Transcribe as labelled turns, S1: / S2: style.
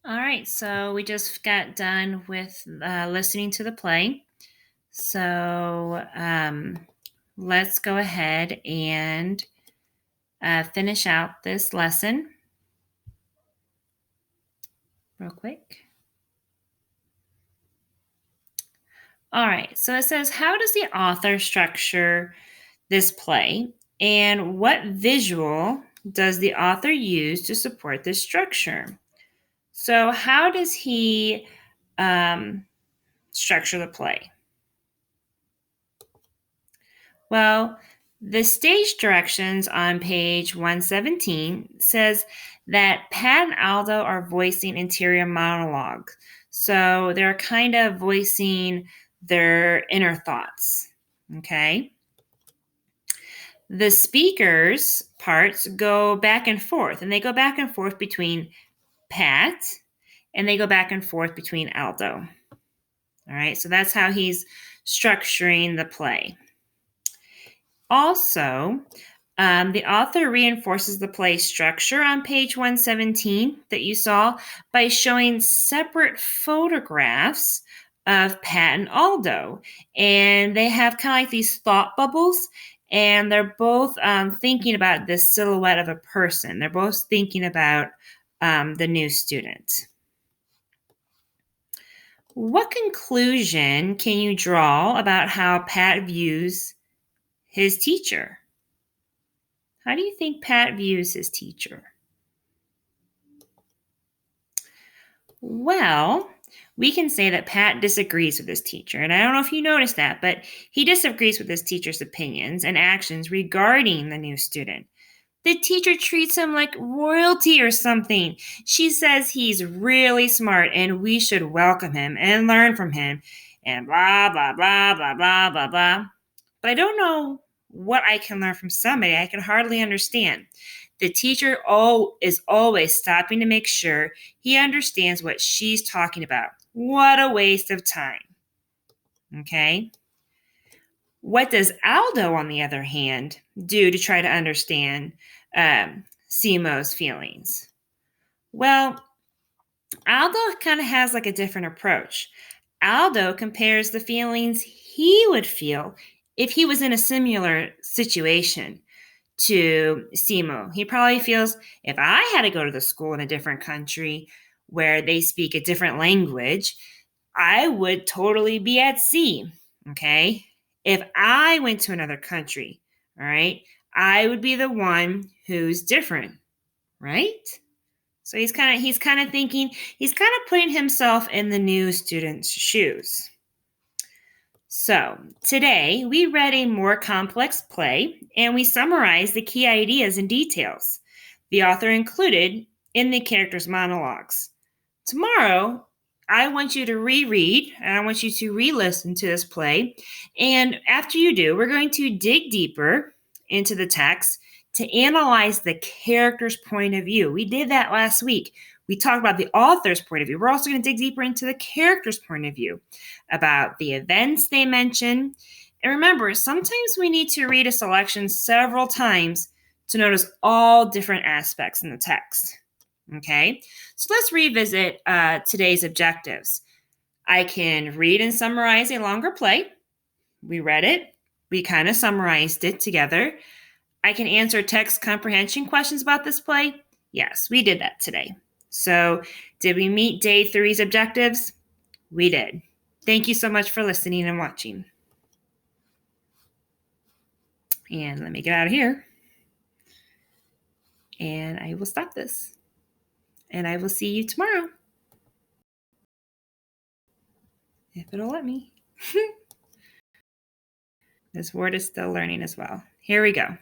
S1: All right, so we just got done with listening to the play. So let's go ahead and finish out this lesson real quick. All right, so it says, how does the author structure this play? And what visual does the author use to support this structure? So, how does he um, structure the play? Well, the stage directions on page 117 says that Pat and Aldo are voicing interior monologue. So they're kind of voicing their inner thoughts. Okay. The speakers parts go back and forth, and they go back and forth between Pat and they go back and forth between Aldo. All right. So that's how he's structuring the play. Also, the author reinforces the play structure on page 117 that you saw by showing separate photographs of Pat and Aldo. And they have kind of like these thought bubbles, and they're both thinking about this silhouette of a person. They're both thinking about the new student. What conclusion can you draw about how Pat views his teacher? How do you think Pat views his teacher? Well, we can say that Pat disagrees with his teacher. And I don't know if you noticed that, but he disagrees with his teacher's opinions and actions regarding the new student. The teacher treats him like royalty or something. She says he's really smart and we should welcome him and learn from him and blah, blah, blah, blah, blah, blah, blah. But I don't know what I can learn from somebody I can hardly understand. The teacher is always stopping to make sure he understands what she's talking about. What a waste of time. Okay. What does Aldo, on the other hand, do to try to understand Simo's feelings? Well, Aldo kind of has like a different approach. Aldo compares the feelings he would feel if he was in a similar situation to Simo. He probably feels if I had to go to the school in a different country where they speak a different language, I would totally be at sea. Okay. If I went to another country, all right, I would be the one who's different, right? So he's kind of thinking, he's kind of putting himself in the new student's shoes. So, today we read a more complex play and we summarized the key ideas and details the author included in the characters' monologues. Tomorrow, I want you to reread and I want you to re listen to this play. And after you do, we're going to dig deeper into the text to analyze the character's point of view. We did that last week. We talked about the author's point of view. We're also going to dig deeper into the character's point of view about the events they mention. And remember, sometimes we need to read a selection several times to notice all different aspects in the text. Okay, so let's revisit today's objectives. I can read and summarize a longer play. We read it, we kind of summarized it together. I can answer text comprehension questions about this play. Yes, we did that today. So, did we meet day 3's objectives? We did. Thank you so much for listening and watching. And let me get out of here. And I will stop this. And I will see you tomorrow. If it'll let me. This word is still learning as well. Here we go.